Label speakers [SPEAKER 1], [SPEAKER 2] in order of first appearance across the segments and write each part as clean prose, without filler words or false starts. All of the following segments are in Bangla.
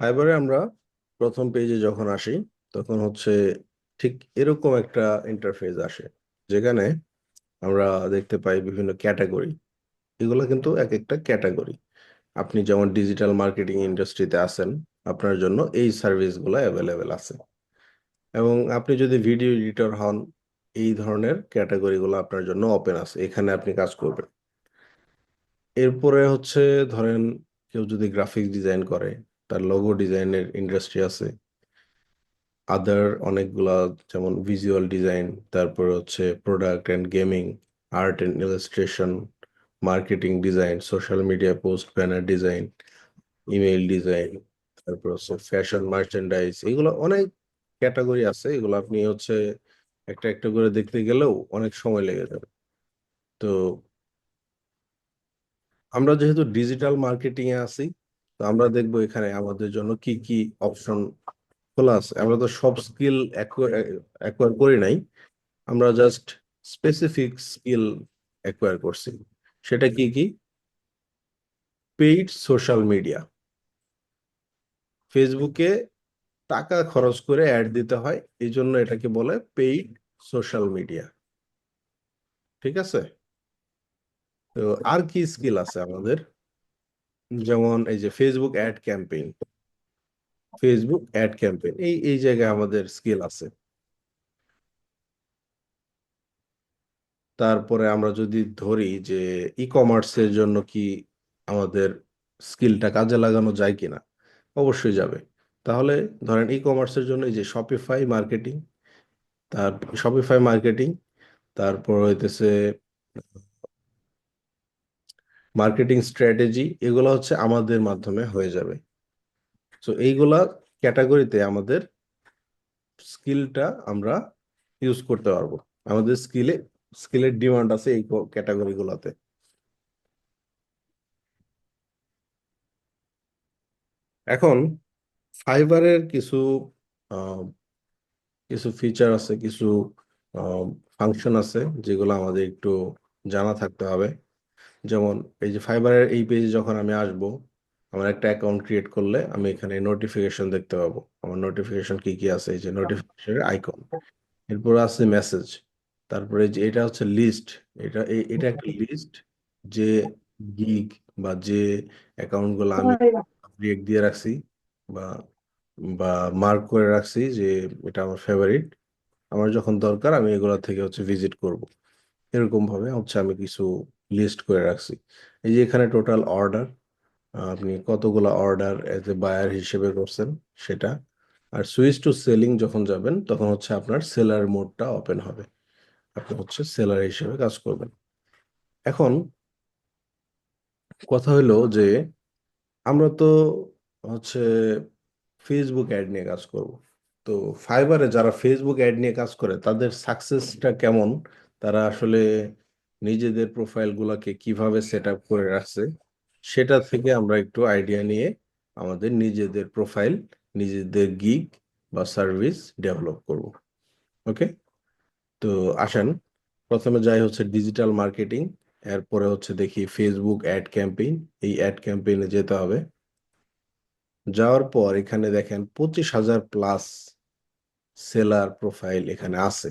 [SPEAKER 1] ফাইবারে আমরা প্রথম পেজে যখন আসি তখন হচ্ছে ঠিক এরকম একটা ইন্টারফেস আসে, যেখানে আমরা দেখতে পাই বিভিন্ন ক্যাটাগরি। এগুলো কিন্তু এক একটা ক্যাটাগরি। আপনি যেমন ডিজিটাল মার্কেটিং ইন্ডাস্ট্রিতে আছেন, আপনার জন্য এই সার্ভিসগুলো অ্যাভেলেবেল আছে। এবং আপনি যদি ভিডিও এডিটর হন, এই ধরনের ক্যাটাগরিগুলো আপনার জন্য ওপেন আছে, এখানে আপনি কাজ করবেন। এরপরে হচ্ছে ধরেন কেউ যদি গ্রাফিক্স ডিজাইন করে, তার লোগো ডিজাইনের ইন্ডাস্ট্রি আছে। আদার অনেকগুলা, যেমন ভিজুয়াল ডিজাইন, তারপরে হচ্ছে product and gaming, art and illustration, marketing design, social media post, banner design, email design, তারপর হচ্ছে ফ্যাশন মার্চেন্ডাইজ। এগুলো অনেক ক্যাটাগরি আছে, এগুলো আপনি হচ্ছে একটা একটা করে দেখতে গেলেও অনেক সময় লেগে যাবে। তো আমরা যেহেতু ডিজিটাল মার্কেটিং এ আছি, তো আমরা দেখবো এখানে আমাদের জন্য কি কি অপশন খোলা আছে। আমরা তো সব স্কিল অ্যাকোয়ার করি নাই, আমরা জাস্ট স্পেসিফিক স্কিল অ্যাকোয়ার করছি। সেটা কি কি? Paid social media. ফেসবুকে টাকা খরচ করে অ্যাড দিতে হয়, এই জন্য এটাকে বলে পেইড সোশ্যাল মিডিয়া। ঠিক আছে? তো আর কি স্কিল আছে আমাদের? যেমন এই যে ফেসবুক অ্যাড ক্যাম্পেইন, এই এই জায়গায় আমাদের স্কিল আছে। তারপরে আমরা যদি ধরি যে ই কমার্সের জন্য কি আমাদের স্কিলটা কাজে লাগানো যায় কিনা, অবশ্যই যাবে। তাহলে ধরেন ই কমার্সের জন্য এই যে তার শপিফাই মার্কেটিং, তারপর হইতেছে মার্কেটিং স্ট্র্যাটেজি, এগুলো হচ্ছে আমাদের মাধ্যমে হয়ে যাবে। তো এইগুলা ক্যাটাগরিতে আমাদের স্কিলটা আমরা ইউজ করতে পারবো। আমাদের স্কিলের ডিমান্ড আছে এই ক্যাটাগরিগুলোতে। এখন ফাইবারের আহ, কিছু ফিচার আছে, কিছু ফাংশন আছে, যেগুলো আমাদের একটু জানা থাকতে হবে। যেমন এই যে ফাইবারের এই পেজে যখন আমি আসব, আমার একটা অ্যাকাউন্ট ক্রিয়েট করলে আমি এখানে নোটিফিকেশন দেখতে পাবো। আমার নোটিফিকেশন কি কি আছে, এই যে নোটিফিকেশনের আইকন, এরপর আছে মেসেজ, তারপরে যে এটা হচ্ছে লিস্ট। এটা একটা লিস্ট, যে গিগ বা যে অ্যাকাউন্ট গুলো আমি রিয়েক্ট দিয়ে রাখছি, বা বা মার্ক করে রাখছি যে এটা আমার ফেভারিট, আমার যখন দরকার আমি এগুলা থেকে হচ্ছে ভিজিট করব। এরকম ভাবে হচ্ছে আমি কিছু লিস্ট করে রাখছি। এই যে এখানে টোটাল অর্ডার, আপনি কতগুলা অর্ডার এজ এ বায়ার হিসেবে করছেন সেটা। আর সুইচ টু সেলিং যখন যাবেন, তখন হচ্ছে আপনার সেলার মোডটা ওপেন হবে, আপনি হচ্ছে সেলার হিসেবে কাজ করবেন। এখন কথা হলো যে আমরা তো হচ্ছে ফেসবুক অ্যাড নিয়ে কাজ করব। তো ফাইবারে যারা ফেসবুক অ্যাড নিয়ে কাজ করে তাদের সাকসেসটা কেমন, তারা আসলে নিজেদের প্রোফাইল গুলাকে কিভাবে সেট আপ করে রাখছে, সেটা থেকে আমরা একটু আইডিয়া নিয়ে আমাদের নিজেদের প্রোফাইল, নিজেদের গিগ বা সার্ভিস ডেভেলপ করব। ওকে? তো আসেন, প্রথমে যাই হচ্ছে ডিজিটাল মার্কেটিং, এরপরে হচ্ছে দেখি ফেসবুক অ্যাড ক্যাম্পেইন। এই অ্যাড ক্যাম্পেইনে যেতে হবে। যাওয়ার পর এখানে দেখেন 25,000 প্লাস সেলার প্রোফাইল এখানে আছে।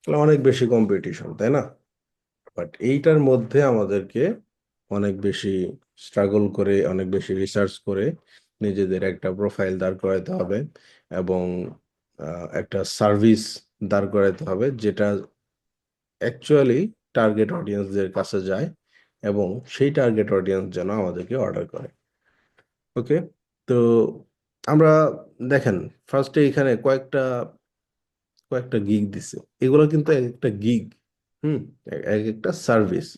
[SPEAKER 1] তাহলে অনেক বেশি কম্পিটিশন, তাই না? বাট এইটার মধ্যে আমাদেরকে অনেক বেশি স্ট্রাগল করে, অনেক বেশি রিসার্চ করে নিজেদের একটা প্রোফাইল দাঁড় করাতে হবে, এবং একটা সার্ভিস দাঁড় করাতে হবে, যেটা অ্যাকচুয়ালি টার্গেট অডিয়েন্সদের কাছে যায়, এবং সেই টার্গেট অডিয়েন্স যেন আমাদেরকে অর্ডার করে। ওকে? তো আমরা দেখেন, ফার্স্টে এখানে কয়েকটা কয়েকটা গিগ দিছে। এগুলো কিন্তু এক একটা গিগ। হুম। এক একটা সার্ভিস।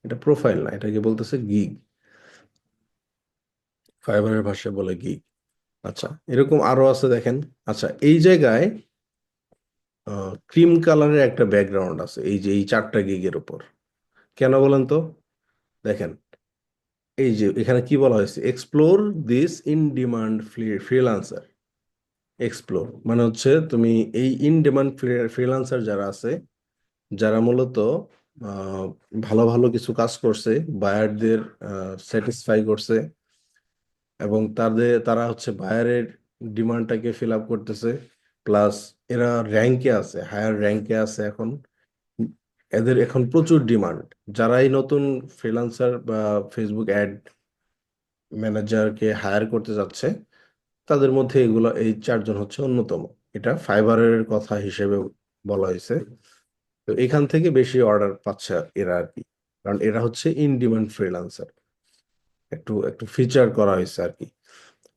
[SPEAKER 1] এটা প্রোফাইল না, এটাকে বলতেছে গিগ। ফাইবারের ভাষায় বলে গিগ। আচ্ছা, এরকম আরো আছে দেখেন। আচ্ছা, এই জায়গায় ক্রিম কালারের একটা ব্যাকগ্রাউন্ড আছে এই যে এই চারটা গিগের উপর। কেন বলেন তো? দেখেন, এই যে এখানে কি বলা হয়েছে, explore this in demand freelancer. Explore মানে হচ্ছে তুমি এই ইন ডিমান্ড ফ্রিল্যান্সার যারা আছে, যারা মূলত আহ, ভালো ভালো কিছু কাজ করছে, বায়ারদের স্যাটিসফাই করছে, এবং তারা হচ্ছে বায়ারের ডিমান্ডটাকে ফিল আপ করতেছে, প্লাস এরা র্যাঙ্কে আছে, হায়ার র্যাঙ্কে আছে এখন। এদের এখন প্রচুর ডিমান্ড। যারাই নতুন ফ্রিল্যান্সার বা ফেসবুক অ্যাড ম্যানেজারকে হায়ার করতে যাচ্ছে, তাদের মধ্যে এগুলো এই চারজন হচ্ছে অন্যতম। এটা ফাইবারের কথা হিসেবে বলা হয়েছে। তো এখান থেকে বেশি অর্ডার পাচ্ছে এরা আর কি, কারণ এরা হচ্ছে ইন ডিমান্ড ফ্রিল্যান্সার। একটু একটু ফিচার করা হয়েছে আর কি।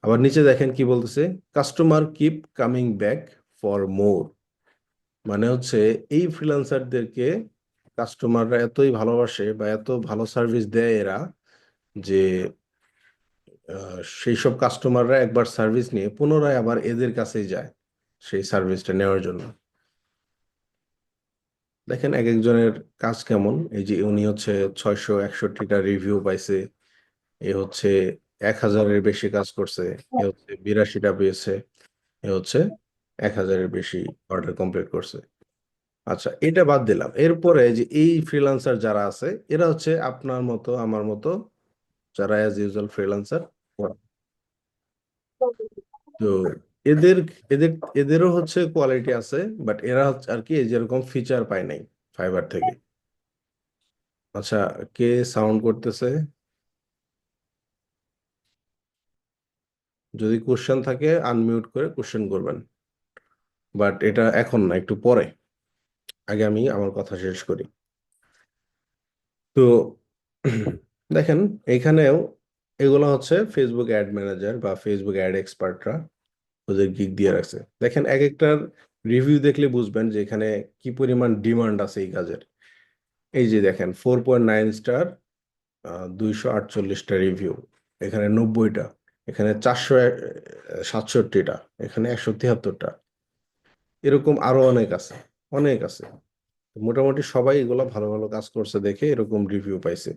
[SPEAKER 1] আবার নিচে দেখেন কি বলতেছে, customer keep coming back for more. মানে হচ্ছে এই ফ্রিল্যান্সারদেরকে কাস্টমাররা এতই ভালোবাসে বা এত ভালো সার্ভিস দেয় এরা, যে সেই সব কাস্টমাররা একবার সার্ভিস নিয়ে পুনরায় আবার এদের কাছেই যায় সেই সার্ভিসটা নেওয়ার জন্য। দেখেন এক একজনের কাজ কেমন। এই যে উনি হচ্ছে 661টা রিভিউ পাইছে, এ হচ্ছে 1000-এর বেশি কাজ করছে, এ হচ্ছে 82টা পেয়েছে, এ হচ্ছে 1000-এর বেশি অর্ডার কমপ্লিট করছে। আচ্ছা, এটা বাদ দিলাম। এরপরে যে এই ফ্রিল্যান্সার যারা আছে, এরা হচ্ছে আপনার মতো আমার মতো, যারা অ্যাজ ইউজুয়াল ফ্রিল্যান্সার। তো এদের এদের এদেরও হচ্ছে কোয়ালিটি আছে, বাট এরা হচ্ছে আর কি এই যেরকম ফিচার পায় নাই ফাইবার থেকে। আচ্ছা, কে সাউন্ড করতেছে? যদি কোশ্চেন থাকে আনমিউট করে কোশ্চেন করবেন, বাট এটা এখন না, একটু পরে। আগে আমি আমার কথা শেষ করি। তো দেখেন এইখানেও এগুলো হচ্ছে ফেসবুক অ্যাড ম্যানেজার বা ফেসবুক অ্যাড এক্সপার্টরা ওদের গিগ দিয়ে রাখছে। দেখেন এক একটার রিভিউ দেখলে বুঝবেন যে এখানে কি পরিমাণ ডিমান্ড আছে এই কাজের। এই যে দেখেন 4.9 স্টার, 248টা রিভিউ, এখানে 90টা, এখানে 467টা, এখানে 173টা, এরকম আরো অনেক আছে, অনেক আছে। মোটামুটি সবাই এগুলো ভালো ভালো কাজ করছে দেখে এরকম রিভিউ পাইছে।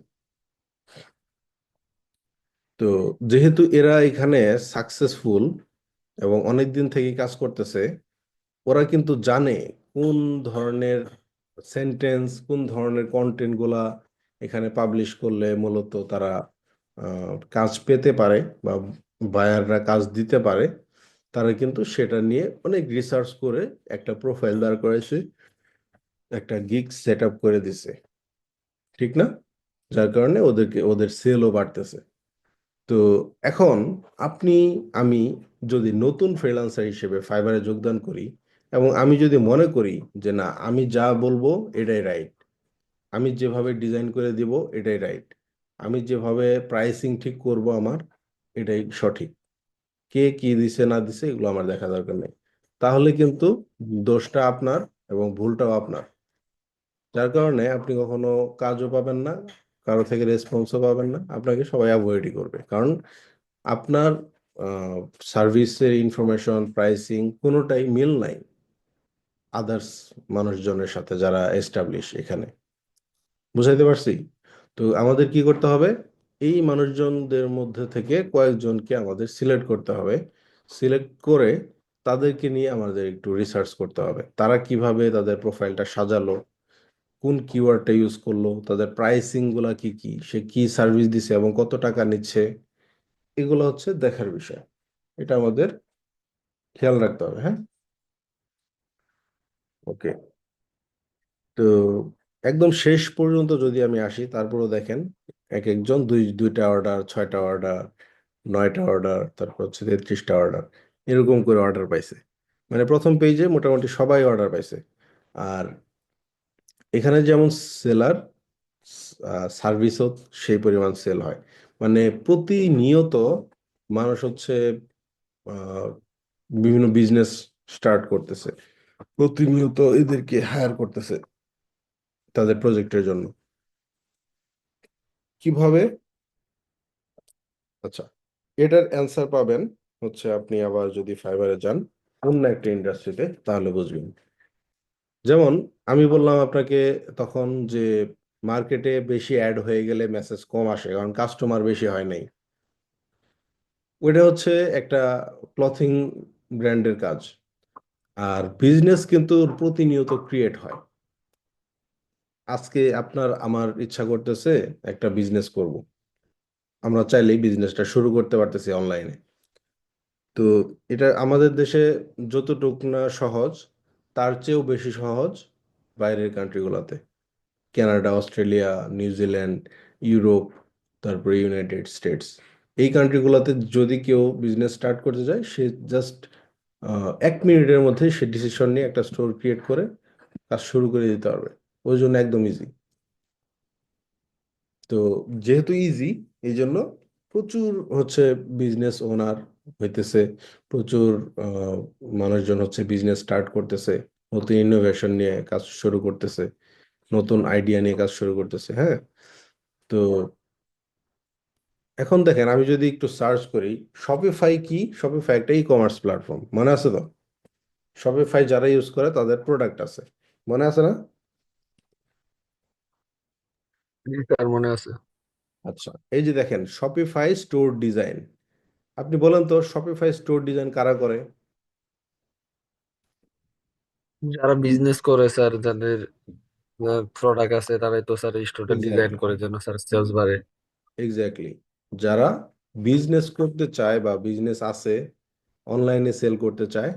[SPEAKER 1] তো যেহেতু এরা এখানে সাকসেসফুল এবং অনেক দিন থেকে কাজ করতেছে, ওরা কিন্তু জানে কোন ধরনের সেন্টেন্স, কোন ধরনের কন্টেন্ট গুলা এখানে পাবলিশ করলে মূলত তারা কাজ পেতে পারে বা বায়াররা কাজ দিতে পারে। তারা কিন্তু সেটা নিয়ে অনেক রিসার্চ করে একটা প্রোফাইল দাঁড় করেছে, একটা গিগ সেট আপ করে দিছে, ঠিক না? যার কারণে ওদের সেলও বাড়তেছে। তো এখন আপনি, আমি যদি নতুন ফ্রিল্যান্সার হিসেবে ফাইবারে যোগদান করি এবং আমি যদি মনে করি যে না, আমি যা বলবো এটাই রাইট, আমি যেভাবে ডিজাইন করে দিব এটাই রাইট, আমি যেভাবে প্রাইসিং ঠিক করব আমার এটাই সঠিক, কে কি দিছে না দিছে এগুলো আমার দেখা দরকার নেই, তাহলে কিন্তু দোষটা আপনার এবং ভুলটাও আপনার। যার কারণে আপনি কখনো কাজও পাবেন না, কারো থেকে রেসপন্সও পাবেন না, আপনাকে সবাই অ্যাভয়েডই করবে, কারণ আপনার সার্ভিসের ইনফরমেশন, প্রাইসিং কোনোটাই মিল নাই আদার্স মানুষজনের সাথে যারা এস্টাবলিশ এখানে। বুঝাইতে পারছি? তো আমাদের কি করতে হবে, এই মানুষজনদের মধ্যে থেকে কয়েকজনকে আমাদের সিলেক্ট করতে হবে। সিলেক্ট করে তাদেরকে নিয়ে আমাদের একটু রিসার্চ করতে হবে, তারা কিভাবে তাদের প্রোফাইলটা সাজালো, কোন কিওয়ার্ডটা ইউজ করলো, তাদের প্রাইসিং গুলা কি কি, সে কি সার্ভিস দিছে এবং কত টাকা নিচ্ছে, এগুলো হচ্ছে দেখার বিষয়। এটা আমাদের খেয়াল রাখতে হবে, হ্যাঁ। ওকে। তো একদম শেষ পর্যন্ত যদি আমি আসি, তারপরও দেখেন এক একজন দুইটা অর্ডার, 6টা অর্ডার, 9টা অর্ডার, তারপর হচ্ছে 33টা অর্ডার, এরকম করে অর্ডার পাইছে। মানে প্রথম পেজে মোটামুটি সবাই অর্ডার পাইছে। আর এখানে যেমন সেলার, সার্ভিসও সেই পরিমাণ সেল হয়। মানে প্রতিনিয়ত মানুষ হচ্ছে আহ, বিভিন্ন বিজনেস স্টার্ট করতেছে, প্রতিনিয়ত এদেরকে হায়ার করতেছে তাদের প্রজেক্টের জন্য। কিভাবে? আচ্ছা, এটার অ্যান্সার পাবেন হচ্ছে আপনি আবার যদি ফাইবারে যান অন্য একটা ইন্ডাস্ট্রিতে, তাহলে বুঝবেন। যেমন আমি বললাম আপনাকে তখন যে মার্কেটে বেশি অ্যাড হয়ে গেলে মেসেজ কম আসে কারণ কাস্টমার বেশি হয় নাই। ওইটা হচ্ছে একটা ক্লথিং ব্র্যান্ডের কাজ। আর বিজনেস কিন্তু প্রতিনিয়ত ক্রিয়েট হয়। আজকে আপনার আমার ইচ্ছা করতেছে একটা বিজনেস করব, আমরা চাইলেই বিজনেসটা শুরু করতে পারতেছি অনলাইনে। তো এটা আমাদের দেশে যতটুক না সহজ, তার চেয়েও বেশি সহজ বাইরের কান্ট্রিগুলোতে। কানাডা, অস্ট্রেলিয়া, নিউজিল্যান্ড, ইউরোপ, তারপরে ইউনাইটেড স্টেটস, এই কান্ট্রিগুলোতে যদি কেউ বিজনেস স্টার্ট করতে যায়, সে জাস্ট 1 মিনিটের মধ্যে সে ডিসিশন নিয়ে একটা স্টোর ক্রিয়েট করে কাজ শুরু করে দিতে পারবে। ওই জন্য একদম ইজি। তো যেহেতু ইজি, এই জন্য প্রচুর হচ্ছে বিজনেস ওনার হইতেছে, প্রচুর আহ, মানুষজন হচ্ছে বিজনেস স্টার্ট করতেছে, নতুন ইনোভেশন নিয়ে কাজ শুরু করতেছে, নতুন আইডিয়া নিয়ে কাজ শুরু করতেছে। হ্যাঁ। তো এখন দেখেন, আমি যদি একটু সার্চ করি, শপিফাই কি, শপিফাই একটা ই কমার্স প্ল্যাটফর্ম, মনে আছে তো? শপিফাই যারা ইউজ করে তাদের প্রোডাক্ট আছে, মনে আছে না?
[SPEAKER 2] জি স্যার, মনে আছে।
[SPEAKER 1] আচ্ছা, এই যে দেখেন শপিফাই স্টোর ডিজাইন, আপনি বলেন তো শপিফাই স্টোর ডিজাইন কারা করে?
[SPEAKER 2] যারা বিজনেস করে স্যার, যাদের প্রোডাক্ট আছে, তারাই তো স্যার স্টোরটা ডিজাইন
[SPEAKER 1] এক্স্যাক্টলি,
[SPEAKER 2] করে যেন স্যার সেলস বাড়ে।
[SPEAKER 1] এক্স্যাক্টলি। যারা বিজনেস করতে চায় বা বিজনেস আছে, অনলাইনে সেল করতে চায়,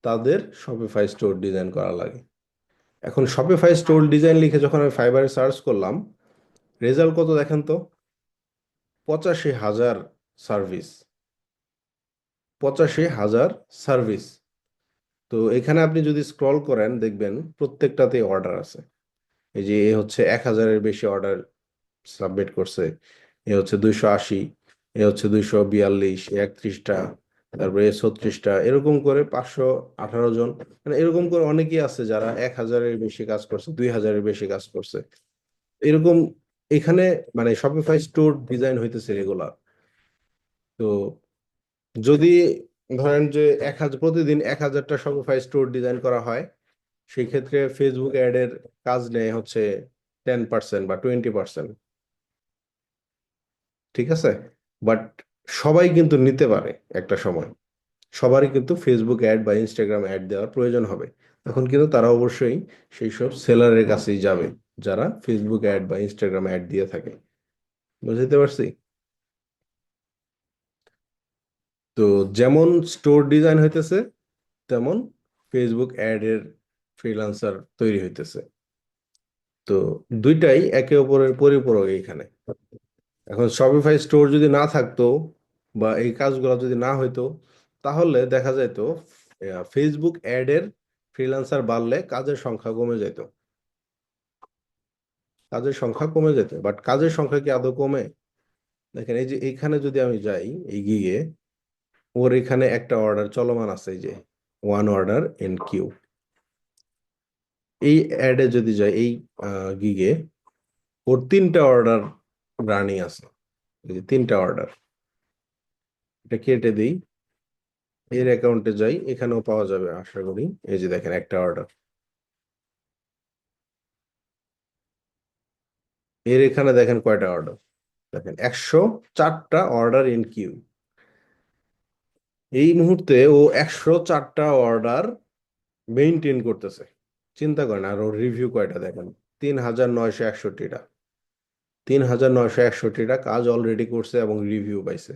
[SPEAKER 1] তাদের শপিফাই স্টোর ডিজাইন করা লাগে। এখন শপিফাই স্টোর ডিজাইন লিখে যখন আমি ফাইবারে সার্চ করলাম, রেজাল্ট কত দেখেন তো? 85,000 সার্ভিস, 85,000 সার্ভিস। তো এখানে আপনি যদি স্ক্রল করেন দেখবেন প্রত্যেকটাতেই অর্ডার আছে। এই যে এ হচ্ছে 1,000-এর বেশি অর্ডার সাবমিট করছে, এ হচ্ছে 280, এ হচ্ছে 242, 31টা, তারপরে 36টা, এরকম করে 518 জন, মানে এরকম করে অনেকেই আছে যারা 1,000-এর বেশি কাজ করছে, 2,000-এর বেশি কাজ করছে, এরকম। এখানে মানে শপিফাই স্টোর ডিজাইন হইতেছে রেগুলার। তো যদি ধরেন যে 1,000 প্রতিদিন 1,000টা শপিফাই স্টোর ডিজাইন করা হয়, সেই ক্ষেত্রে ফেসবুক অ্যাড এর কাজ নেয় হচ্ছে 10% বা 20%। ঠিক আছে? বাট সবাই কিন্তু নিতে পারে একটা সময়, সবারই কিন্তু ফেসবুক অ্যাড বা ইনস্টাগ্রাম অ্যাড দেওয়ার প্রয়োজন হবে। তখন কিন্তু তারা অবশ্যই সেই সব সেলারের কাছেই যাবে যারা ফেসবুক অ্যাড বা ইনস্টাগ্রাম অ্যাড দিয়ে থাকে। বুঝতে পারছি? তো যেমন স্টোর ডিজাইন হইতেছে, তেমন ফেসবুক অ্যাড এর ফ্রিল্যান্সার তৈরি হইতেছে। তো দুইটাই একে অপরের পরিপূরক এইখানে। এখন শপিফাই স্টোর যদি না থাকতো বা এই কাজগুলো যদি না হইতো, তাহলে দেখা যাইতো ফেসবুক অ্যাড এর ফ্রিল্যান্সার বাড়লে কাজের সংখ্যা কমে যেত, কাজের সংখ্যা কমে যেত। বাট কাজের সংখ্যা কি আদৌ কমে? দেখেন, এই যে এইখানে যদি আমি যাই এই গিগে, ওর এখানে একটা অর্ডার চলমান আছে, এই যে ওয়ান অর্ডার ইন কিউ। এই অ্যাডে যদি যাই, এই গিগে, ওর 3টা অর্ডার রানিং আছে। এই যে 3টা অর্ডার, এটা কেটে দিই, এর অ্যাকাউন্টে যাই, এখানেও পাওয়া যাবে আশা করি। এই যে দেখেন একটা অর্ডার, এর এখানে দেখেন কয়টা অর্ডার, দেখেন 104টা অর্ডার ইন কিউ। এই মুহূর্তে ও 104টা অর্ডার মেইনটেইন করতেছে। চিন্তা করেন, আর ওর রিভিউ কয়টা দেখেন, 3,961টা, 3,961টা কাজ অলরেডি করছে এবং রিভিউ পাইছে।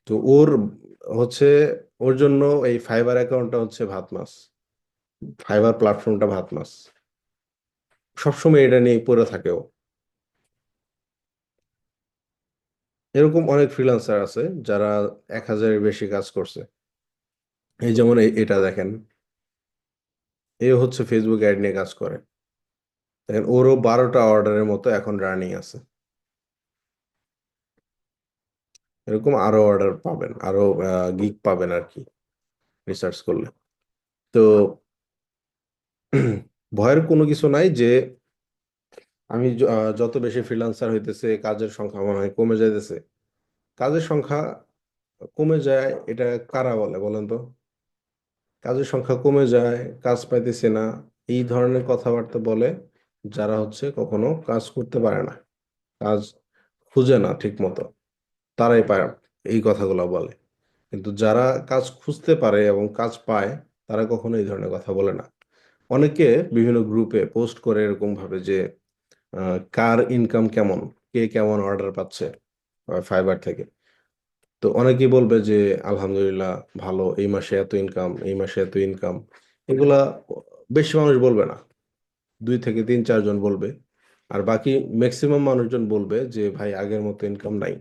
[SPEAKER 1] তো ওর হচ্ছে, ওর জন্য এই ফাইবার অ্যাকাউন্টটা হচ্ছে ভাত মাছ, ফাইবার প্ল্যাটফর্মটা ভাত মাছ, সবসময় এটা নিয়ে পড়ে থাকে ও। এরকম অনেক ফ্রিল্যান্সার আছে যারা 1,000-এর বেশি কাজ করছে। এই যেমন এটা দেখেন, এ হচ্ছে ফেসবুক অ্যাড নিয়ে কাজ করে। দেখেন ওরও 12টা অর্ডারের মতো এখন রানিং আছে। এরকম আরো অর্ডার পাবেন, আরো গিগ পাবেন আর কি, রিসার্চ করলে। তো ভয়ের কোনো কিছু নাই যে আমি যত বেশি ফ্রিল্যান্সার হইতেছে কাজের সংখ্যা মনে হয় কমে যাইতেছে। কাজের সংখ্যা কমে যায় এটা কারা বলে বলেন তো? কাজের সংখ্যা কমে যায়, কাজ পাইতেছে না, এই ধরনের কথাবার্তা বলে যারা হচ্ছে কখনো কাজ করতে পারে না, কাজ খুঁজে না ঠিক মতো, তারাই পায় এই কথাগুলো বলে। কিন্তু যারা কাজ খুঁজতে পারে এবং কাজ পায়, তারা কখনো এই ধরনের কথা বলে না। অনেকে বিভিন্ন গ্রুপে পোস্ট করে এরকম ভাবে যে কার ইনকাম কেমন, কে কেমন অর্ডার পাচ্ছে ফাইবার থেকে। তো অনেকেই বলবে যে আলহামদুলিল্লাহ ভালো, এই মাসে এত ইনকাম, এই মাসে এত ইনকাম। এগুলা বেশি মানুষ বলবে না, 2 থেকে 3 4 জন বলবে। আর বাকি ম্যাক্সিমাম মানুষজন বলবে যে ভাই আগের মতো ইনকাম নাই,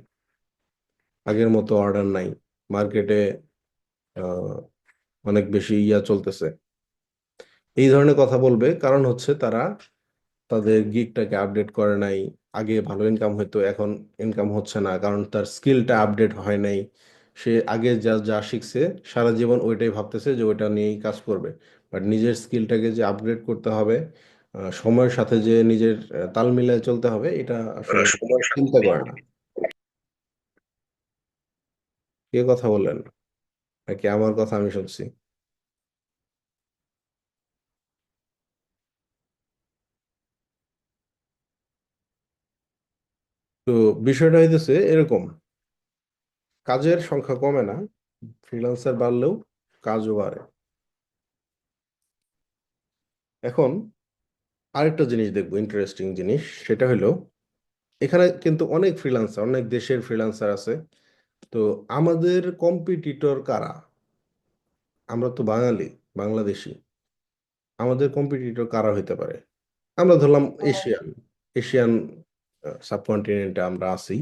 [SPEAKER 1] আগের মতো অর্ডার নাই, মার্কেটে অনেক বেশি চলতেছে। এই ধরনের কথা বলবে, কারণ হচ্ছে তারা তাদের গিগটাকে আপডেট করে নাই। আগে ভালো ইনকাম হতো, এখন ইনকাম হচ্ছে না, কারণ তার স্কিলটা আপডেট হয় নাই। সে আগে যা যা শিখছে সারা জীবন ওইটাই ভাবতেছে যে ওইটা নিয়েই কাজ করবে। বাট নিজের স্কিলটাকে যে আপগ্রেড করতে হবে, সময়ের সাথে যে নিজের তাল মিলিয়ে চলতে হবে, এটা আসলে চিন্তা করে না। কে কথা বললেন নাকি আমার কথা আমি শুনছি? তো বিষয়টা হইতেছে এরকম, কাজের সংখ্যা কমে না, ফ্রিল্যান্সার বাড়লেও কাজও বাড়ে। এখন আরেকটা জিনিস দেখবো, ইন্টারেস্টিং জিনিস, সেটা হলো এখানে কিন্তু অনেক ফ্রিল্যান্সার, অনেক দেশের ফ্রিল্যান্সার আছে। তো আমাদের কম্পিটিটর কারা? আমরা তো বাঙালি, বাংলাদেশি, আমাদের কম্পিটিটর কারা হইতে পারে? আমরা ধরলাম এশিয়ান, এশিয়ান সাবকন্টিনেন্টে আমরা আছি।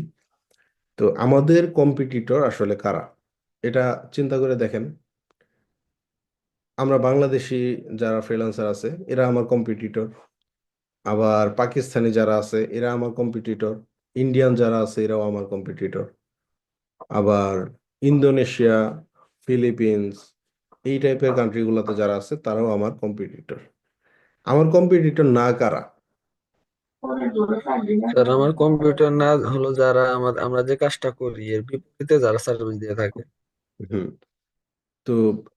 [SPEAKER 1] তো আমাদের কম্পিটিটর আসলে কারা, এটা চিন্তা করে দেখেন। আমরা বাংলাদেশি যারা ফ্রিল্যান্সার আছে এরা আমার কম্পিটিটর, আবার পাকিস্তানি যারা আছে এরা আমার কম্পিটিটর, ইন্ডিয়ান যারা আছে এরাও আমার কম্পিটিটর, আবার ইন্দোনেশিয়া, ফিলিপিন্স, এই টাইপের কান্ট্রিগুলোতে যারা আছে তারাও আমার কম্পিটিটর। আমার কম্পিটিটর না কারা?
[SPEAKER 2] স্যার আমার কম্পিউটার না হলো যারা আমরা যে কাজটা করি এর বিপরীতে যারা সার্ভিস দিয়ে থাকে।
[SPEAKER 1] হুম। তো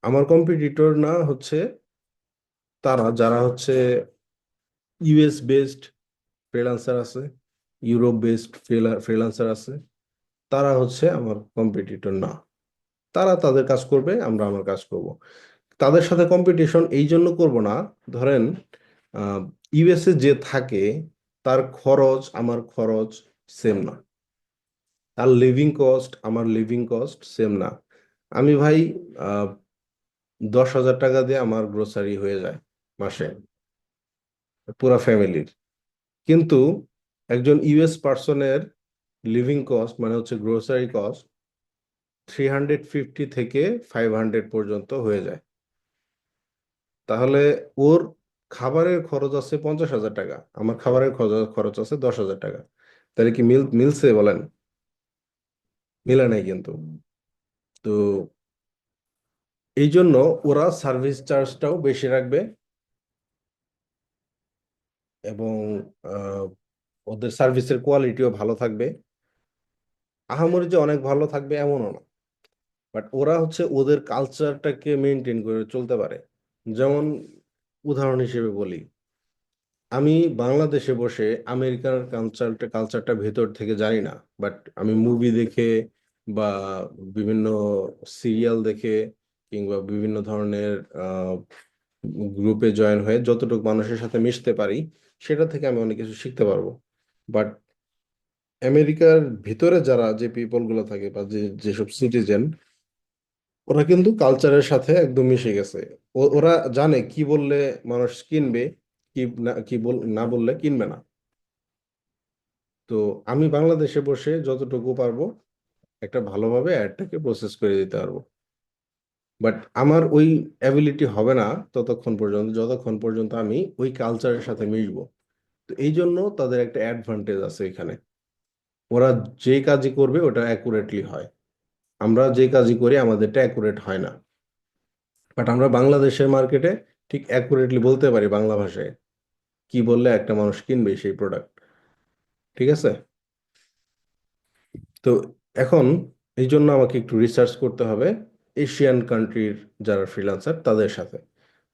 [SPEAKER 1] আমার কম্পিটিটর না হচ্ছে তারা যারা হচ্ছে ইউএস বেসড ফ্রিল্যান্সার আছে, ইউরোপ বেসড ফ্রিল্যান্সার আছে, তারা হচ্ছে আমার কম্পিটিটর না। তারা তাদের কাজ করবে, আমরা আমার কাজ করব। তাদের সাথে কম্পিটিশন এই জন্য করব না, ধরেন ইউএসএ যে থাকে তার খরচ আমার খরচ সেম না, তার লিভিং কস্ট আমার লিভিং কস্ট সেম না। আমি ভাই 10,000 টাকা দিয়ে আমার গ্রোসারি হয়ে যায় মাসে, পুরা ফ্যামিলির। কিন্তু একজন ইউএস পার্সনের লিভিং কস্ট মানে হচ্ছে গ্রোসারি কস্ট 350 থেকে 500 পর্যন্ত হয়ে যায়। তাহলে ওর খাবারের খরচ আছে 50,000 টাকা, আমার খাবারের খরচ আছে 10,000 টাকা। তাহলে কি মিলছে বলেন? মিলে নাই কিন্তু। তো এই জন্য ওরা সার্ভিস চার্জটাও বেশি রাখবে, এবং আহ, ওদের সার্ভিসের কোয়ালিটিও ভালো থাকবে। আহামরি যে অনেক ভালো থাকবে এমনও না, বাট ওরা হচ্ছে ওদের কালচারটাকে মেনটেন করে চলতে পারে। যেমন উদাহরণ হিসেবে বলি, আমি বাংলাদেশে বসে আমেরিকার কালচারটা ভেতর থেকে জানি না, বাট আমি মুভি দেখে বা বিভিন্ন সিরিয়াল দেখে কিংবা বিভিন্ন ধরনের গ্রুপে জয়েন হয়ে যতটুকু মানুষের সাথে মিশতে পারি, সেটা থেকে আমি অনেক কিছু শিখতে পারবো। বাট আমেরিকার ভিতরে যারা যে পিপল গুলো থাকে বা যেসব সিটিজেন, ওরা কিন্তু কালচারের সাথে একদম মিশে গেছে। ওরা জানে কি বললে মানুষ কিনবে, কি না, না বললে কিনবে না। তো আমি বাংলাদেশে বসে যতটুকু পারবো একটা ভালোভাবে অ্যাডটাকে প্রসেস করে দিতে পারবো। বাট আমার ওই অ্যাবিলিটি হবে না ততক্ষণ পর্যন্ত যতক্ষণ পর্যন্ত আমি ওই কালচারের সাথে মিশবো। তো এই জন্য তাদের একটা অ্যাডভান্টেজ আছে এখানে, ওরা যে কাজই করবে ওটা অ্যাকুরেটলি হয়। আমরা যে কাজই করি আমাদেরটা অ্যাকুরেট হয় না। বাট আমরা বাংলাদেশের মার্কেটে ঠিক অ্যাকুরেটলি বলতে পারি বাংলা ভাষায় কি বললে একটা মানুষ কিনবে সেই প্রোডাক্ট। ঠিক আছে? তো এখন এই জন্য আমাকে একটু রিসার্চ করতে হবে এশিয়ান কান্ট্রির যারা ফ্রিল্যান্সার তাদের সাথে।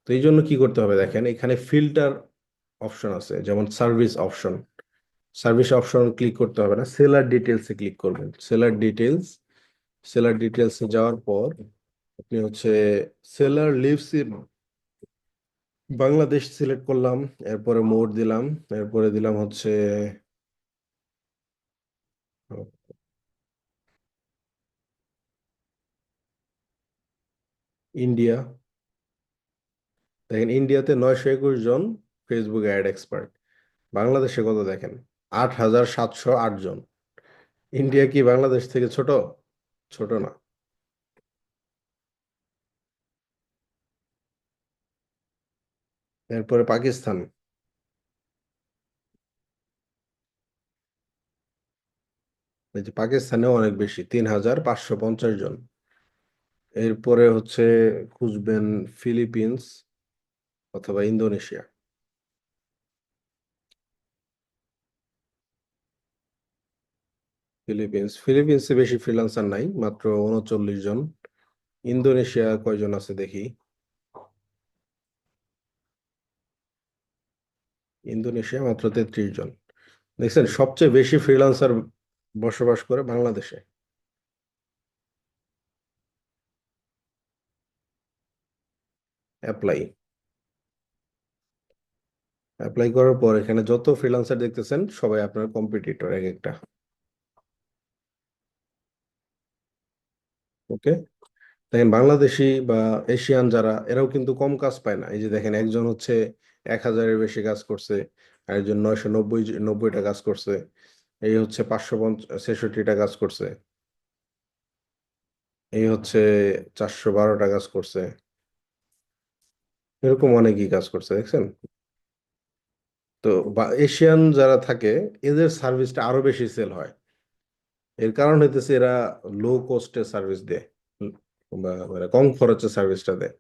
[SPEAKER 1] তো এই জন্য কি করতে হবে দেখেন, এখানে ফিল্টার অপশন আছে, যেমন service option. Service option click করতে হবে না, সেলার ডিটেলসে ক্লিক করবেন। সেলার ডিটেলসে যাওয়ার পর আপনি হচ্ছে seller lives in Bangladesh select করলাম, এরপরে মোড দিলাম, এরপরে দিলাম হচ্ছে ইন্ডিয়া, দেখেন ইন্ডিয়াতে 921 জন ফেসবুক অ্যাড এক্সপার্ট। বাংলাদেশে কত দেখেন, 8708 জন। ইন্ডিয়া কি বাংলাদেশ থেকে ছোট? ছোট না। এরপরে পাকিস্তান, এই যে পাকিস্তানেও অনেক বেশি, 3550 জন। এরপরে হচ্ছে খুঁজবেন ফিলিপিন্স অথবা ইন্দোনেশিয়া। ফিলিপিন্সে বেশি ফ্রিল্যান্সার নাই, মাত্র 39 জন। ইন্দোনেশিয়া কয়জন আছে দেখি। ইন্দোনেশিয়া মাত্র 33 জন। দেখছেন, সবচেয়ে বেশি ফ্রিল্যান্সার বসবাস করে বাংলাদেশে। অ্যাপ্লাই অ্যাপ্লাই করার পর এখানে যত ফ্রিল্যান্সার দেখতেছেন সবাই আপনার কম্পিটিটর এক একটা। ওকে, দেখেন বাংলাদেশি বা এশিয়ান যারা, এরাও কিন্তু কম কাজ পায় না। এই যে দেখেন, একজন হচ্ছে 1000-এর বেশি কাজ করছে, আরেকজন 990টা কাজ করছে, এই হচ্ছে 566টা কাজ করছে, এই হচ্ছে 412টা কাজ করছে। এরকম অনেকেই কাজ করছে, দেখছেন। তো এশিয়ান যারা থাকে, এদের সার্ভিসটা আরো বেশি সেল হয়। এর কারণ হইতেছে এরা লো কস্টে সার্ভিস দেয়, বা মানে কম খরচে সার্ভিসটা দেয়।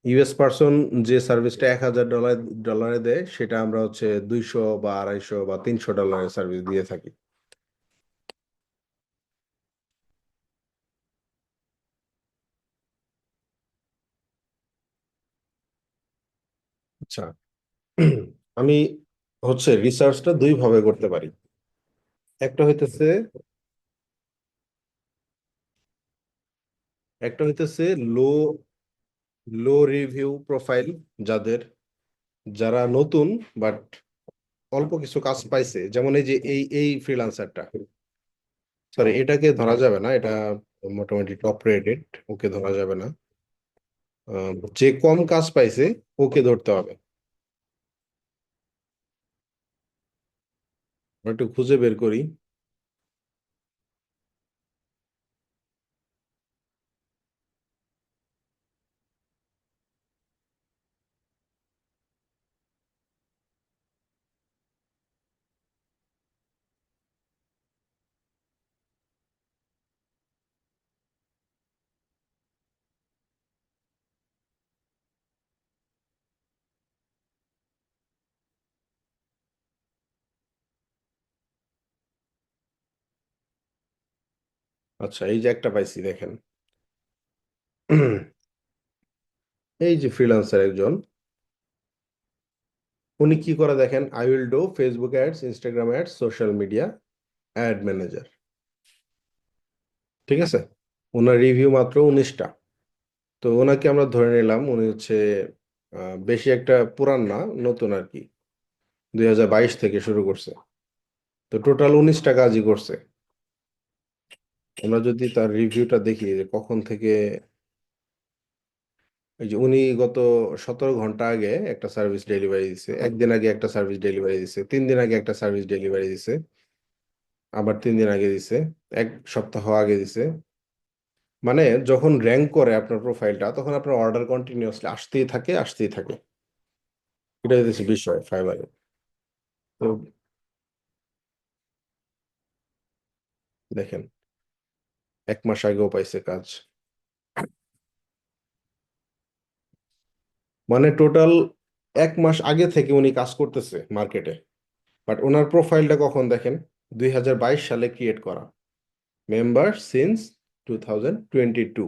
[SPEAKER 1] ইউএস পার্সন যে সার্ভিসটা $1000 দেয়, সেটা আমরা হচ্ছে 200 বা 250 বা $300 সার্ভিস দিয়ে থাকি। আচ্ছা, আমি হচ্ছে রিসার্চটা দুই ভাবে করতে পারি। একটা হইতেছে একটা হইতেছে, লো লো রিভিউ প্রোফাইল, যাদের, যারা নতুন বাট অল্প কিছু কাজ পাইছে, যেমন এই যে এই ফ্রিল্যান্সারটা, সরি এটাকে ধরা যাবে না, এটা মোটামুটি টপ রেটেড, ওকে ধরা যাবে না। যে কম কাজ পাইছে ওকে ধরতে হবে। আমরা একটু খুঁজে বের করি। আচ্ছা, এই যে একটা পাইছি দেখেন। এই যে ফ্রিল্যান্সার একজন, উনি কি করে দেখেন, I will do Facebook ads, Instagram ads, social media add manager. ঠিক আছে, ওনার রিভিউ মাত্র 19টা। তো ওনাকে আমরা ধরে নিলাম উনি হচ্ছে বেশি একটা পুরান না, নতুন আর কি, 2022 থেকে শুরু করছে। তো টোটাল 19টা কাজই করছে। আমরা যদি তার রিভিউটা দেখি যে কখন থেকে, এই যে উনি গত 17 ঘন্টা আগে একটা সার্ভিস ডেলিভারি দিছে, একদিন আগে একটা সার্ভিস ডেলিভারি দিছে, 3 দিন আগে একটা সার্ভিস ডেলিভারি দিছে, আবার 3 দিন আগে দিছে, 1 সপ্তাহ আগে দিছে। মানে যখন র্যাঙ্ক করে আপনার প্রোফাইলটা, তখন আপনার অর্ডার কন্টিনিউয়াসলি আসতেই থাকে, আসতেই থাকে। এটা হচ্ছে বিষয় ফাইবারে। তো দেখেন, 1 মাস আগেও পাইছে কাজ। মানে টোটাল 1 মাস আগে থেকে উনি কাজ করতেছে মার্কেটে। বাট ওনার প্রোফাইলটা কখন দেখেন, 2022 সালে ক্রিয়েট করা, মেম্বার সিন্স 2022।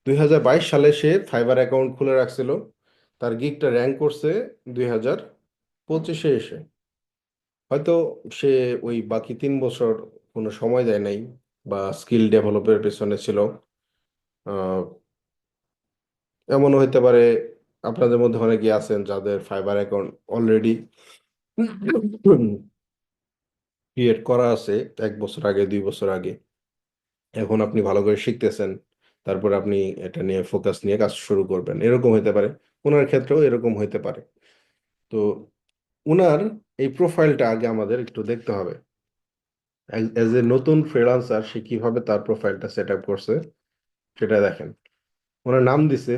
[SPEAKER 1] 2022 সালে সে ফাইবার অ্যাকাউন্ট খুলে রাখছিল, তার গিগটা র্যাঙ্ক করছে 2025-এ এসে। হয়তো সে ওই বাকি 3 বছর কোনো সময় দেয় নাই, বা স্কিল ডেভেলপের পেছনে ছিল। আহ, এমনও হইতে পারে আপনাদের মধ্যে অনেকে আছেন যাদের ফাইবার অ্যাকাউন্ট অলরেডি ক্রিয়েট করা আছে 1 বছর আগে, 2 বছর আগে। এখন আপনি ভালো করে শিখতেছেন, তারপর আপনি এটা নিয়ে ফোকাস নিয়ে কাজ শুরু করবেন, এরকম হতে পারে। ওনার ক্ষেত্রেও এরকম হইতে পারে। তো ওনার এই প্রোফাইলটা আগে আমাদের একটু দেখতে হবে। এজ এ নতুন ফ্রিল্যান্সার সে কিভাবে তার প্রোফাইলটা সেট আপ করছে সেটা দেখেন। ওনার নাম দিছে,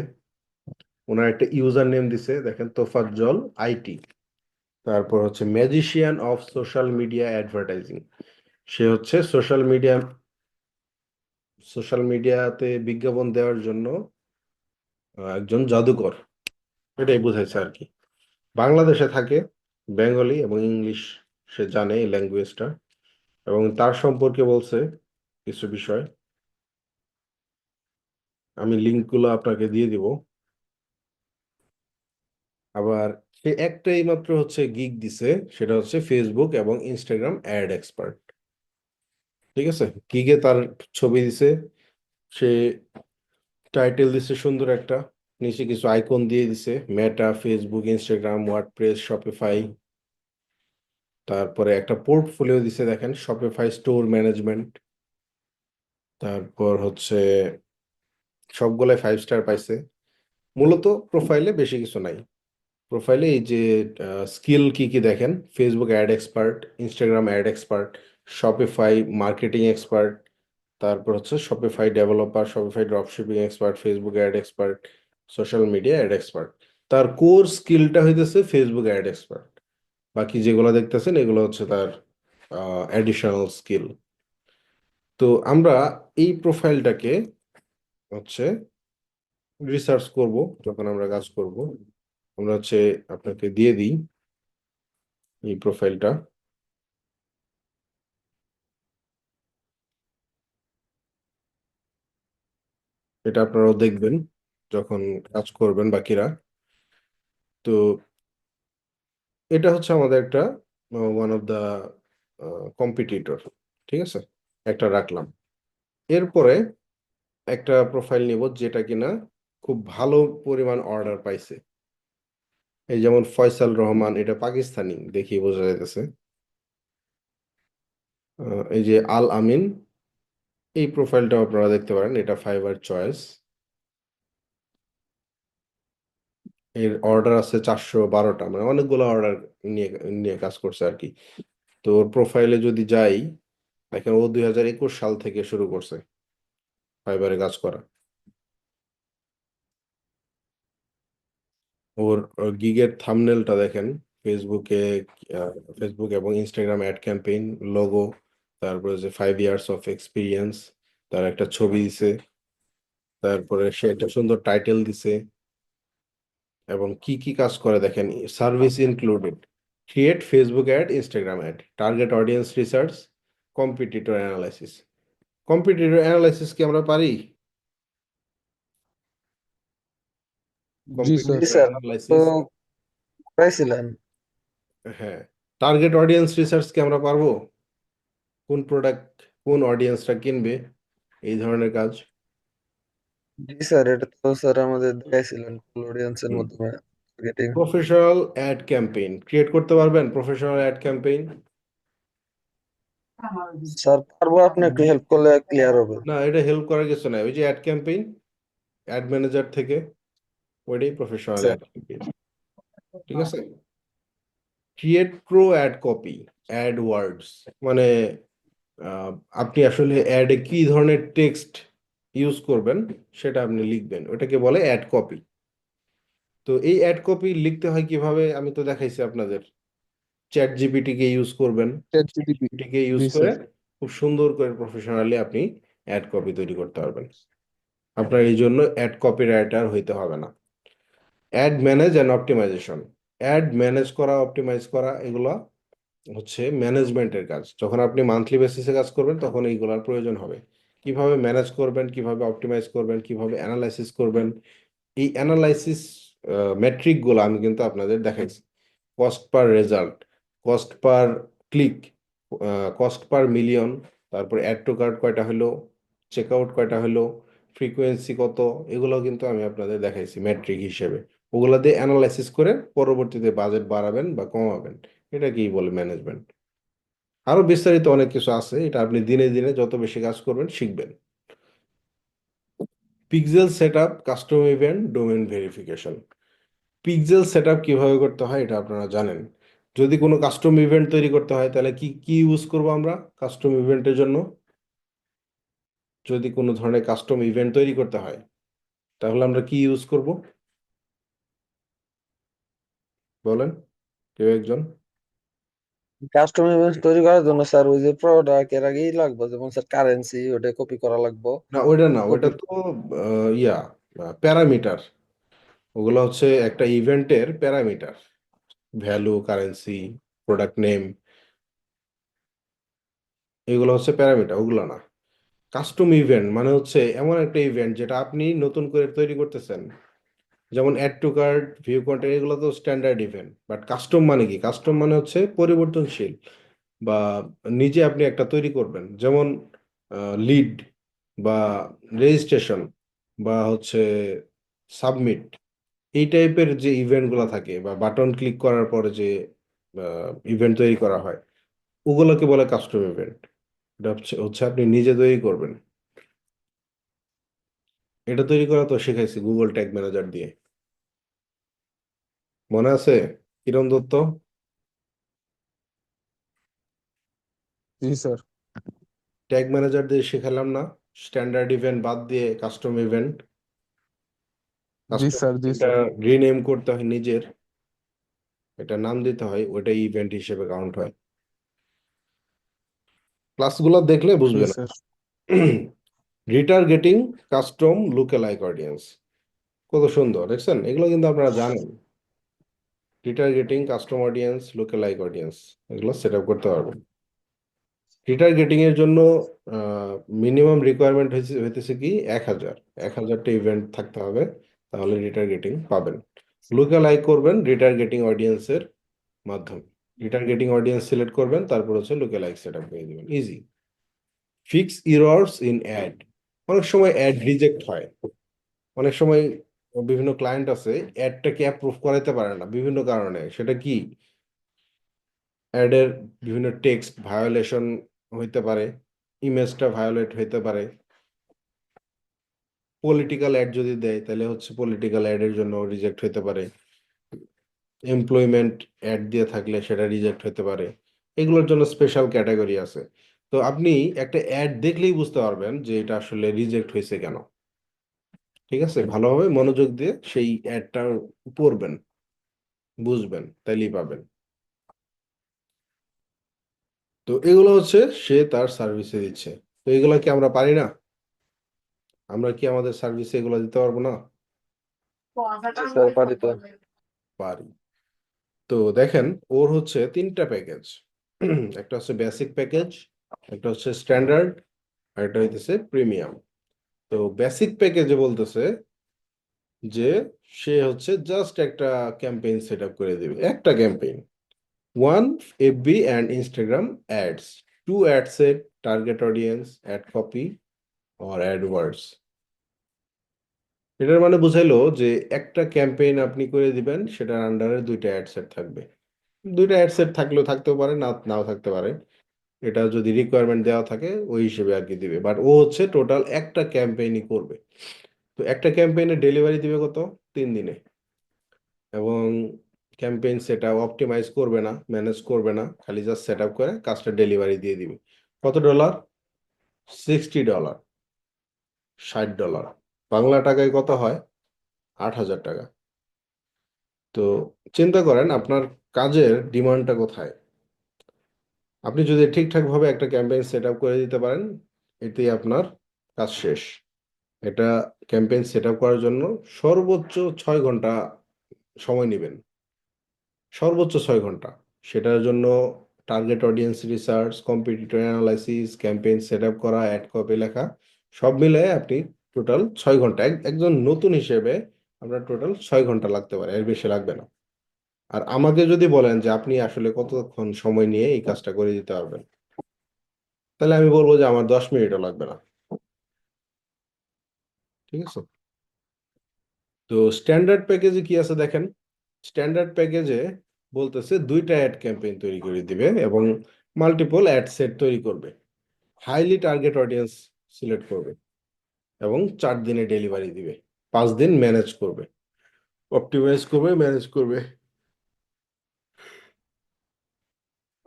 [SPEAKER 1] ওনার একটা ইউজার নেম দিছে, দেখেন তোফাজ্জল আইটি। তারপর হচ্ছে magician of social media advertising. সে হচ্ছে সোশ্যাল মিডিয়াতে বিজ্ঞাপন দেওয়ার জন্য একজন জাদুকর, এটাই বুঝাইছে আর কি। বাংলাদেশে থাকে, বেঙ্গলি এবং ইংলিশ সে জানে এই ল্যাঙ্গুয়েজটা। এবং তার সম্পর্কে বলছে কিছু বিষয়, আমি লিঙ্কগুলো আপনাকে দিয়ে দিব। আবার সে একটাই মাত্র হচ্ছে গিগ দিছে, সেটা হচ্ছে ফেসবুক এবং ইনস্টাগ্রাম অ্যাড এক্সপার্ট। ঠিক আছে, গিগে তার ছবি দিছে, সে টাইটেল দিছে সুন্দর একটা, নিচে কিছু আইকন দিয়ে দিছে, মেটা, ফেসবুক, ইনস্টাগ্রাম, ওয়ার্ডপ্রেস, শপিফাই। তারপরে একটা পোর্টফোলিও দিছে, দেখেন শপিফাই স্টোর ম্যানেজমেন্ট। তারপর হচ্ছে সবগুলাই 5 স্টার পাইছে। মূলত প্রোফাইলে বেশি কিছু নাই। প্রোফাইলে এই যে স্কিল কি কি দেখেন, Facebook ad expert, Instagram ad expert, Shopify marketing expert, তারপর হচ্ছে Shopify developer, Shopify dropshipping expert, Facebook ad expert, social media ad expert. তার কোর স্কিলটা হইতেছে ফেসবুক অ্যাড এক্সপার্ট। বাকি যেগুলো দেখতেছেন এগুলো হচ্ছে তার অ্যাডিশনাল স্কিল। তো আমরা এই প্রোফাইলটাকে হচ্ছে রিসার্চ করব যখন আমরা কাজ করব। আমরা হচ্ছে আপনাকে দিয়ে দিই এই প্রোফাইলটা, এটা আপনারাও দেখবেন যখন কাজ করবেন বাকিরা। তো এটা হচ্ছে আমাদের একটা ওয়ান অফ দা কম্পিটিটর। ঠিক আছে, একটা রাখলাম। এরপরে একটা প্রোফাইল নিব যেটা কিনা খুব ভালো পরিমাণ অর্ডার পাইছে। এই যেমন ফয়সাল রহমান, এটা পাকিস্তানি দেখি বোঝা যাইতেছে। এই যে আল আমিন, এই প্রোফাইলটাও আপনারা দেখতে পারেন, এটা ফাইবার চয়েস। এর অর্ডার আছে 412টা, মানে অনেকগুলো অর্ডার নিয়ে নিয়ে কাজ করছে আর কি। তো ওর প্রোফাইলে যদি যাই, দেখেন ও 2021 সাল থেকে শুরু করছে ফাইবারে কাজ করা। ওর গিগের থাম্বনেলটা দেখেন, ফেসবুকে ফেসবুক এবং ইনস্টাগ্রাম অ্যাড ক্যাম্পেইন লোগো, তারপরে যে 5 ইয়ার্স অফ এক্সপিরিয়েন্স, তার একটা ছবি দিছে, তারপরে সে একটা সুন্দর টাইটেল দিছে। এবং কি কি কাজ করে দেখেন, service included, create Facebook ad, Instagram ad, target audience research, competitor analysis. Competitor analysis কি আমরা পারি?
[SPEAKER 2] জি স্যার। জি
[SPEAKER 1] কম্পিটিটর
[SPEAKER 2] স্যার, তো
[SPEAKER 1] অ্যানালাইসিস,
[SPEAKER 2] পাইছিলেন।
[SPEAKER 1] হ্যাঁ। টার্গেট অডিয়েন্স রিসার্চ কি আমরা পারবো? কোন প্রোডাক্ট কোন অডিয়েন্সটা কিনবে, এই ধরনের কাজ।
[SPEAKER 2] জি স্যার, এটা তো স্যার আমাদের দেখাইছিলেন ফুল অডিয়েন্সের মাধ্যমে targeting.
[SPEAKER 1] Professional ad campaign create করতে পারবেন? প্রফেশনাল অ্যাড ক্যাম্পেইন,
[SPEAKER 2] স্যার পারবো, আপনি একটু হেল্প করলে ক্লিয়ার হবে।
[SPEAKER 1] না এটা হেল্প করার কিছু নাই, ওই যে অ্যাড ক্যাম্পেইন অ্যাড ম্যানেজার থেকে, ওইটাই প্রফেশনাল
[SPEAKER 2] স্যার
[SPEAKER 1] অ্যাড ক্যাম্পেইন। ঠিক আছে। Create pro ad copy, ad words, মানে আহ, আপনি আসলে অ্যাডে কি ধরনের টেক্সট ইউজ করবেন সেটা আপনি লিখবেন, ওটাকে বলে অ্যাড কপি। তো এই অ্যাড কপি লিখতে হয় কিভাবে আমি তো দেখাইছি আপনাদের। চ্যাট জিপিটি কে ইউজ করবেন,
[SPEAKER 2] চ্যাট
[SPEAKER 1] চ্যাট
[SPEAKER 2] জিপিটি।
[SPEAKER 1] জিপিটি কে ইউজ
[SPEAKER 2] জি
[SPEAKER 1] করে
[SPEAKER 2] স্যার।
[SPEAKER 1] খুব সুন্দর করে প্রফেশনালি আপনি অ্যাড কপি তৈরি করতে পারবেন। আপনার এই জন্য অ্যাড কপি রাইটার হইতে হবে না। Ad manage and optimisation, ad manage করা, অপটিমাইজ করা, এগুলো হচ্ছে ম্যানেজমেন্টের কাজ। যখন আপনি মান্থলি বেসিসে কাজ করবেন তখন এইগুলোর প্রয়োজন হবে। কিভাবে ম্যানেজ করবেন, কিভাবে অপটিমাইজ করবেন, কিভাবে অ্যানালাইসিস করবেন, এই অ্যানালাইসিস মেট্রিক গুলো আমি কিন্তু আপনাদের দেখাইছি। Cost per result, cost per click, cost per million, তারপর অ্যাড টু কার্ট কয়টা হলো, চেক আউট কয়টা হলো, ফ্রিকোয়েন্সি কত, এগুলো কিন্তু আমি আপনাদের দেখাইছি মেট্রিক হিসেবে। ওগুলা দিয়ে অ্যানালাইসিস করে পরবর্তীতে বাজেট বাড়াবেন বা কমাবেন, এটা কি বলে ম্যানেজমেন্ট। আরো বিস্তারিত অনেক কিছু আছে, এটা আপনি দিনে দিনে যত বেশি কাজ করবেন শিখবেন। Pixel setup, custom event, domain verification. Pixel setup কিভাবে করতে হয় এটা আপনারা জানেন। যদি কোনো কাস্টম ইভেন্ট তৈরি করতে হয় তাহলে কি কি ইউজ করব আমরা কাস্টম ইভেন্টের জন্য? যদি কোনো ধরনের কাস্টম ইভেন্ট তৈরি করতে হয় তাহলে আমরা কি ইউজ করব বলেন কেউ একজন?
[SPEAKER 2] কাস্টম ইমেজ তৈরি করার জন্য স্যার ওই যে প্রোডাক্ট এর আগেই লাগবে, যেমন স্যার কারেন্সি ওটা কপি করা লাগবে।
[SPEAKER 1] না ওইটা না, ওইটা
[SPEAKER 2] কপি।
[SPEAKER 1] তো ইয়া প্যারামিটার। ওগুলো হচ্ছে একটা ইভেন্টের parameter, value, currency, product name, এগুলো হচ্ছে প্যারামিটার, ওগুলো না। কাস্টম ইভেন্ট মানে হচ্ছে এমন একটা ইভেন্ট যেটা আপনি নতুন করে তৈরি করতেছেন। যেমন add to cart, view content, এগুলো তো স্ট্যান্ডার্ড ইভেন্ট। বাট কাস্টম মানে কি? কাস্টম মানে হচ্ছে পরিবর্তনশীল, বা নিজে আপনি একটা তৈরি করবেন। যেমন লিড, বা রেজিস্ট্রেশন, বা হচ্ছে সাবমিট, এই টাইপের যে ইভেন্টগুলো থাকে, বা বাটন ক্লিক করার পরে যে ইভেন্ট তৈরি করা হয়, ওগুলোকে বলে কাস্টম ইভেন্ট। এটা হচ্ছে হচ্ছে আপনি নিজে তৈরি করবেন। এটা তৈরি করা তো শিখাইছি গুগল ট্যাগ ম্যানেজার দিয়ে, মনে আছে কিরণ দত্ত?
[SPEAKER 3] জি স্যার।
[SPEAKER 1] ট্যাগ ম্যানেজার দিয়ে শেখালাম না? স্ট্যান্ডার্ড ইভেন্ট বাদ দিয়ে কাস্টম ইভেন্ট।
[SPEAKER 3] জি
[SPEAKER 1] কাস্টম
[SPEAKER 3] স্যার। জি
[SPEAKER 1] এটা
[SPEAKER 3] স্যার।
[SPEAKER 1] রিনেম করতে হয় নিজের, এটা নাম দিতে হয়, ওইটা ইভেন্ট হিসেবে কাউন্ট হয়। ক্লাসগুলো দেখলে
[SPEAKER 3] জি
[SPEAKER 1] বুঝবে না।
[SPEAKER 3] স্যার।
[SPEAKER 1] রিটার্গেটিং, কাস্টম লুকেলাইক অডিয়েন্স, কত সুন্দর দেখছেন? এগুলো কিন্তু আপনারা জানেন। রিটার্গেটিং, কাস্টম অডিয়েন্স, লুকেলাইক অডিয়েন্স, এগুলো সেট আপ করতে পারবেন। রিটার্গেটিং এর জন্য মিনিমাম রিকোয়ারমেন্ট হইতেছে কি 1,000, 1,000টা ইভেন্ট থাকতে হবে, তাহলে রিটার্গেটিং পাবেন। লুকেলাইক করবেন রিটার্গেটিং অডিয়েন্সের মাধ্যমে। রিটার্গেটিং অডিয়েন্স সিলেক্ট করবেন, তারপর হচ্ছে লুকেলাইক সেট আপ করে দিবেন, easy. Fix errors in ad, অনেক সময় অ্যাড রিজেক্ট হয়। অনেক সময় বিভিন্ন ক্লায়েন্ট আছে অ্যাডটাকে অ্যাপ্রুভ করাইতে পারে না বিভিন্ন কারণে। সেটা কি? অ্যাডের বিভিন্ন টেক্সট ভায়োলেশন হইতে পারে, ইমেজটা ভায়োলেট হইতে পারে। পলিটিক্যাল অ্যাড যদি দেয় তাহলে হচ্ছে পলিটিক্যাল অ্যাডের জন্য রিজেক্ট হইতে পারে। এমপ্লয়মেন্ট অ্যাড দিয়ে থাকলে সেটা রিজেক্ট হতে পারে। এগুলোর জন্য স্পেশাল ক্যাটাগরি আছে। তো আপনি একটা অ্যাড দেখলেই বুঝতে পারবেন যে এটা আসলে রিজেক্ট হয়েছে কেন। ঠিক আছে, ভালোভাবে মনোযোগ দিয়ে সেই অ্যাডটা পড়বেন, বুঝবেন, তাইলেই পাবেন। তো এগুলো হচ্ছে সে তার সার্ভিসে দিচ্ছে। তো এগুলো কি আমরা পারি না? আমরা কি আমাদের সার্ভিসে এগুলো দিতে পারবো না?
[SPEAKER 2] স্যার পারি তো।
[SPEAKER 1] পারি। তো দেখেন, ওর হচ্ছে 3টা প্যাকেজ। একটা হচ্ছে বেসিক প্যাকেজ, একটা হচ্ছে স্ট্যান্ডার্ড, আর একটা হইতেছে প্রিমিয়াম। তো বেসিক প্যাকেজে বলতেছে যে সে হচ্ছে জাস্ট একটা ক্যাম্পেইন সেট আপ করে দিবে, একটা campaign, one FB and Instagram ads, to ad set, target audience, ad copy or AdWords. এটার মানে বুঝাইলো যে একটা ক্যাম্পেইন আপনি করে দিবেন, সেটার আন্ডারে 2টা অ্যাড সেট থাকবে। 2টা অ্যাড সেট থাকলেও থাকতেও পারে, না নাও থাকতে পারে। এটা যদি রিকোয়ারমেন্ট দেওয়া থাকে ওই হিসেবে আর কি দিবে। বাট ও হচ্ছে টোটাল একটা ক্যাম্পেইনই করবে। তো একটা ক্যাম্পেইনের ডেলিভারি দিবে কত? 3 দিনে। এবং ক্যাম্পেইন সেটা অপটিমাইজ করবে না, ম্যানেজ করবে না, খালি জাস্ট সেট আপ করে কাজটা ডেলিভারি দিয়ে দিবে। কত ডলার? $60, $60। বাংলা টাকায় কত হয়? 8,000 টাকা। তো চিন্তা করেন আপনার কাজের ডিমান্ডটা কোথায়। আপনি যদি ঠিকঠাক ভাবে একটা ক্যাম্পেইন সেট আপ করে দিতে পারেন, এতেই আপনার কাজ শেষ। এটা ক্যাম্পেইন সেট আপ করার জন্য সর্বোচ্চ 6 ঘন্টা সময় নেবেন, সর্বোচ্চ 6 ঘন্টা। সেটার জন্য target audience research, competitor analysis, campaign set up করা, অ্যাড কপি লেখা, সব মিলে আপনি টোটাল 6 ঘন্টা, একজন নতুন হিসেবে আপনার টোটাল 6 ঘন্টা লাগতে পারে, এর বেশি লাগবে না। আর আমাকে যদি বলেন যে আপনি আসলে কতক্ষণ সময় নিয়ে এই কাজটা করে দিতে পারবেন, তাহলে আমি বলবো যে আমার 10 মিনিটও লাগবে না। ঠিক আছে। তো স্ট্যান্ডার্ড প্যাকেজে কি আছে দেখেন। স্ট্যান্ডার্ড প্যাকেজে বলতেছে 2টা অ্যাড ক্যাম্পেইন তৈরি করে দিবে এবং মাল্টিপল অ্যাড সেট তৈরি করবে, হাইলি টার্গেট অডিয়েন্স সিলেক্ট করবে এবং 4 দিনে ডেলিভারি দিবে, 5 দিন ম্যানেজ করবে, অপটিমাইজ করবে, ম্যানেজ করবে,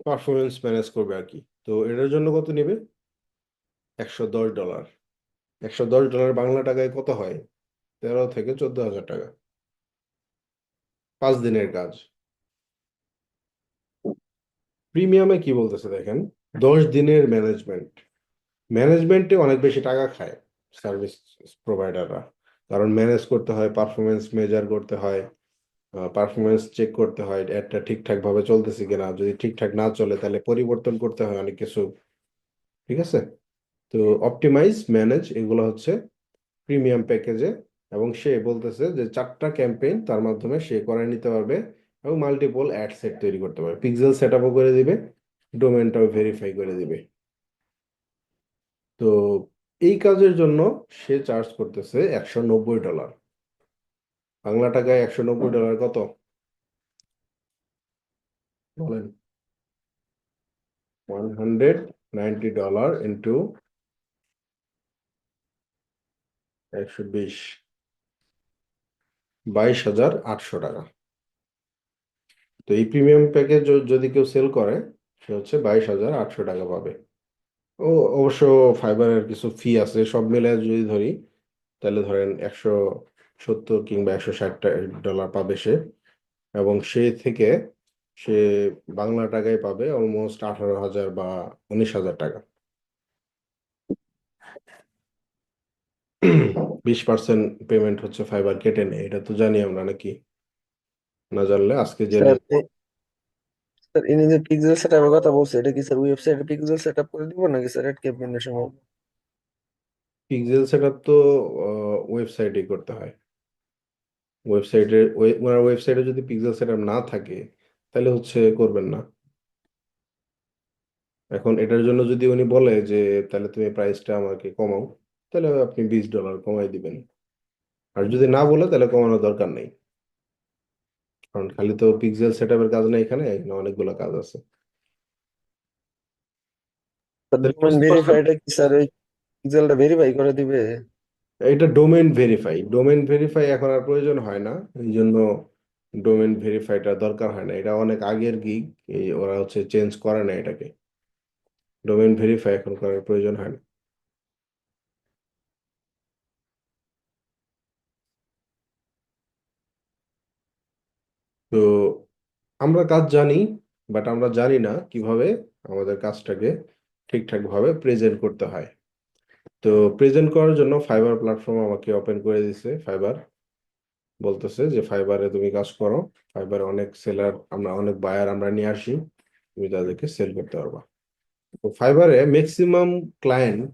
[SPEAKER 1] পারফরমেন্স ম্যানেজ করবে আর কি। তো এটার জন্য কত নেবে? $110। $110 বাংলা টাকায় কত হয়? 13 থেকে 14 হাজার টাকা। 5 দিনের কাজ। প্রিমিয়ামে কি বলতেছে দেখেন, 10 দিনের ম্যানেজমেন্ট। ম্যানেজমেন্টে অনেক বেশি টাকা খায় সার্ভিস প্রোভাইডাররা, কারণ ম্যানেজ করতে হয়, পারফরমেন্স মেজার করতে হয়, পারফরমেন্স চেক করতে হয়, একটা ঠিকঠাক ভাবে চলতেছে কিনা, যদি ঠিকঠাক না চলে তাহলে পরিবর্তন করতে হয় অনেক কিছু, ঠিক আছে? তো অপটিমাইজ, ম্যানেজ, এগুলো হচ্ছে প্রিমিয়াম প্যাকেজে। এবং সে বলতেছে যে 4টা ক্যাম্পেইন তার মাধ্যমে সে করে নিতে পারবে এবং মাল্টিপল অ্যাড সেট তৈরি করতে পারবে, পিক্সেল সেট আপও করে দিবে, ডোমেনটাও ভেরিফাই করে দিবে। তো এই কাজের জন্য সে চার্জ করতেছে $190। বাংলা টাকায় $190 কত বলেন? $190 ইন্টু 120, 22,800 টাকা। তো এই প্রিমিয়াম প্যাকেজ যদি কেউ সেল করে, সে হচ্ছে 22,800 টাকা পাবে। ও অবশ্য ফাইবারের কিছু ফি আছে, সব মিলে যদি ধরি তাহলে ধরেন 170 কিংবা $160 পাবে সে, এবং সে থেকে সে বাংলা টাকায় পাবে অলমোস্ট 18,000 বা 19,000 টাকা। 20% পেমেন্ট হচ্ছে ফাইবার কেটে নেয়, এটা তো জানি আমরা, নাকি না জানলে আজকে জেনে।
[SPEAKER 2] স্যার স্যার ইনি যে পিক্সেল সেটআপের কথা বলছে, এটা কি স্যার ওয়েবসাইটে পিক্সেল সেটআপ করে দিব নাকি স্যার এড ক্যাম্পেইনের সময়?
[SPEAKER 1] পিক্সেল সেটআপ তো ওয়েবসাইটেই করতে হয়। ওয়েবসাইটে ওনার ওয়েবসাইটে যদি পিক্সেল সেটআপ না থাকে তাহলে হচ্ছে করবেন না। এখন এটার জন্য যদি উনি বলে যে তাহলে তুমি প্রাইসটা আমাকে কমাও, তাহলে আপনি $20 কমাই দিবেন। আর যদি না বলে তাহলে কমানোর দরকার নেই, কারণ খালি তো পিক্সেল সেটআপের কাজ নেই, এখানে এখানে অনেকগুলো কাজ আছে। তাহলে
[SPEAKER 2] ডোমেন
[SPEAKER 1] বুঝতে পারছেন?
[SPEAKER 2] ভেরিফাইটা কি স্যার ওই পিক্সেলটা ভেরিফাই করে দিবে?
[SPEAKER 1] এটা ডোমেন ভেরিফাই, ডোমেন ভেরিফাই এখন আর প্রয়োজন হয় না, এই জন্য ডোমেন ভেরিফাইটা দরকার হয় না, এটা অনেক আগের গিগ, এই ওরা হচ্ছে চেঞ্জ করে না এটাকে, ডোমেন ভেরিফাই এখন করার প্রয়োজন হয় না। তো আমরা কাজ জানি, বাট আমরা জানি না কিভাবে আমাদের কাজটাকে ঠিকঠাক ভাবে প্রেজেন্ট করতে হয়। তো প্রেজেন্ট করার জন্য ফাইবার প্ল্যাটফর্ম আমাকে ওপেন করে দিছে। ফাইবার বলতেছে যে ফাইবারে তুমি কাজ করো, ফাইবারে অনেক সেলার, আমরা অনেক বায়ার আমরা নিয়ে আসি, তুমি তাদেরকে সেল করতে পারবা। তো ফাইবারে ম্যাক্সিমাম ক্লায়েন্ট